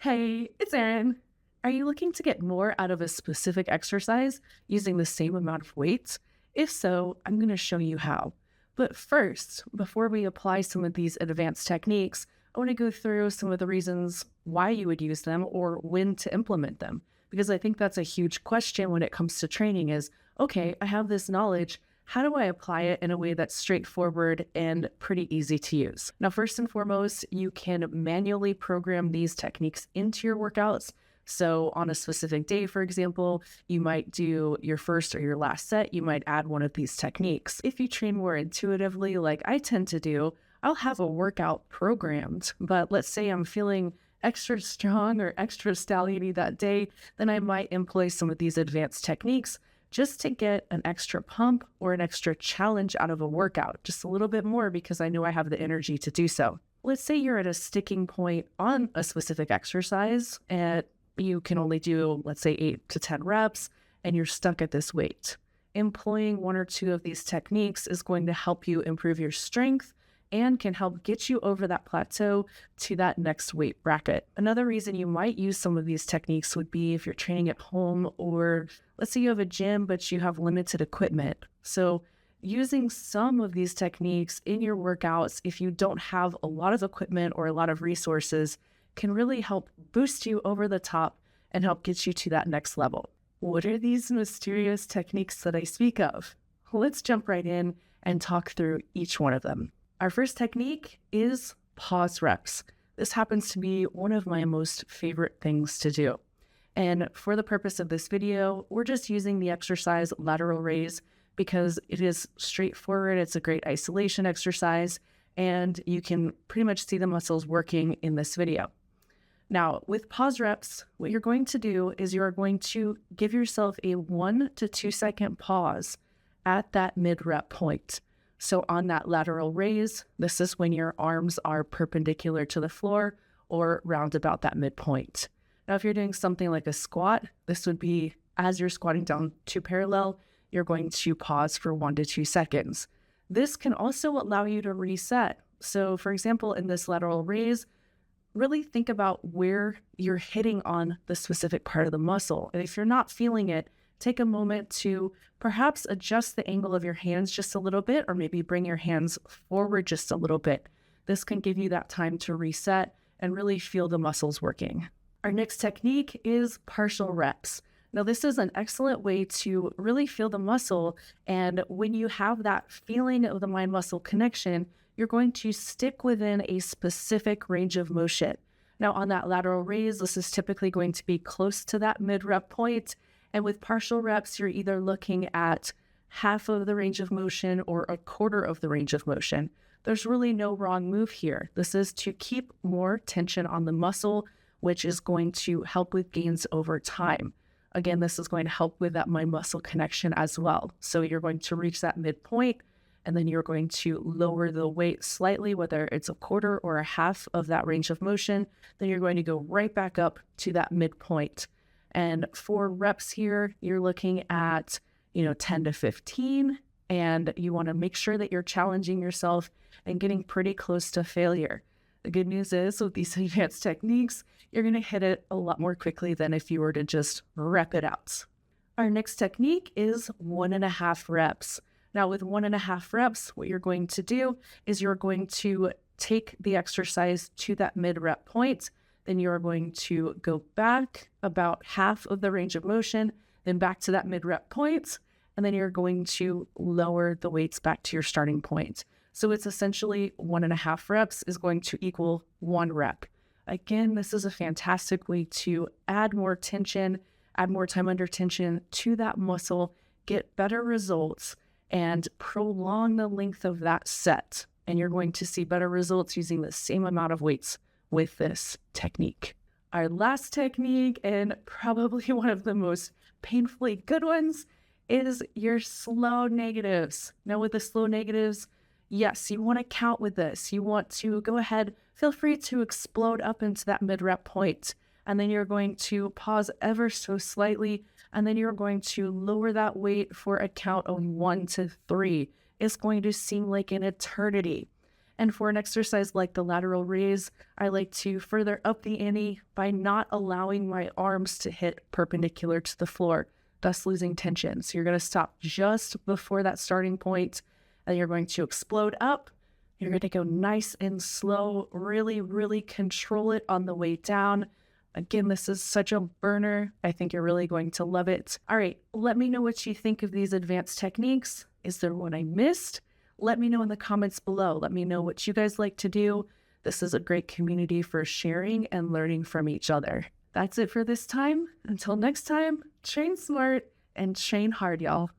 Hey, it's Erin. Are you looking to get more out of a specific exercise using the same amount of weights? If so, I'm going to show you how. But first, before we apply some of these advanced techniques, I want to go through some of the reasons why you would use them or when to implement them. Because I think that's a huge question when it comes to training is, okay, I have this knowledge. How do I apply it in a way that's straightforward and pretty easy to use? Now, first and foremost, you can manually program these techniques into your workouts. So on a specific day, for example, you might do your first or your last set, you might add one of these techniques. If you train more intuitively, like I tend to do, I'll have a workout programmed, but let's say I'm feeling extra strong or extra stalliony that day, then I might employ some of these advanced techniques just to get an extra pump or an extra challenge out of a workout, just a little bit more because I know I have the energy to do so. Let's say you're at a sticking point on a specific exercise and you can only do, let's say, 8 to 10 reps, and you're stuck at this weight. Employing one or two of these techniques is going to help you improve your strength and can help get you over that plateau to that next weight bracket. Another reason you might use some of these techniques would be if you're training at home, or let's say you have a gym, but you have limited equipment. So using some of these techniques in your workouts, if you don't have a lot of equipment or a lot of resources, can really help boost you over the top and help get you to that next level. What are these mysterious techniques that I speak of? Let's jump right in and talk through each one of them. Our first technique is pause reps. This happens to be one of my most favorite things to do. And for the purpose of this video, we're just using the exercise lateral raise because it is straightforward. It's a great isolation exercise, and you can pretty much see the muscles working in this video. Now, with pause reps, what you're going to do is you're going to give yourself a 1 to 2 second pause at that mid-rep point. So on that lateral raise, this is when your arms are perpendicular to the floor or round about that midpoint. Now, if you're doing something like a squat, this would be as you're squatting down to parallel, you're going to pause for 1 to 2 seconds. This can also allow you to reset. So for example, in this lateral raise, really think about where you're hitting on the specific part of the muscle. And if you're not feeling it, take a moment to perhaps adjust the angle of your hands just a little bit, or maybe bring your hands forward just a little bit. This can give you that time to reset and really feel the muscles working. Our next technique is partial reps. Now, this is an excellent way to really feel the muscle. And when you have that feeling of the mind-muscle connection, you're going to stick within a specific range of motion. Now, on that lateral raise, this is typically going to be close to that mid-rep point. And with partial reps, you're either looking at half of the range of motion or a quarter of the range of motion. There's really no wrong move here. This is to keep more tension on the muscle, which is going to help with gains over time. Again, this is going to help with that mind-muscle connection as well. So you're going to reach that midpoint, and then you're going to lower the weight slightly, whether it's a quarter or a half of that range of motion. Then you're going to go right back up to that midpoint. And for reps here, you're looking at, 10 to 15, and you want to make sure that you're challenging yourself and getting pretty close to failure. The good news is with these advanced techniques, you're going to hit it a lot more quickly than if you were to just rep it out. Our next technique is 1.5 reps. Now with 1.5 reps, what you're going to do is you're going to take the exercise to that mid-rep point. Then you're going to go back about half of the range of motion, then back to that mid-rep point, and then you're going to lower the weights back to your starting point. So it's essentially 1.5 reps is going to equal 1 rep. Again, this is a fantastic way to add more tension, add more time under tension to that muscle, get better results, and prolong the length of that set. And you're going to see better results using the same amount of weights with this technique. Our last technique, and probably one of the most painfully good ones, is your slow negatives. Now with the slow negatives, yes, you want to count with this. You want to go ahead, feel free to explode up into that mid-rep point, and then you're going to pause ever so slightly, and then you're going to lower that weight for a count of 1 to 3. It's going to seem like an eternity. And for an exercise like the lateral raise, I like to further up the ante by not allowing my arms to hit perpendicular to the floor, thus losing tension. So you're going to stop just before that starting point, and you're going to explode up. You're going to go nice and slow, really, really control it on the way down. Again, this is such a burner. I think you're really going to love it. All right, let me know what you think of these advanced techniques. Is there one I missed? Let me know in the comments below. Let me know what you guys like to do. This is a great community for sharing and learning from each other. That's it for this time. Until next time, train smart and train hard, y'all.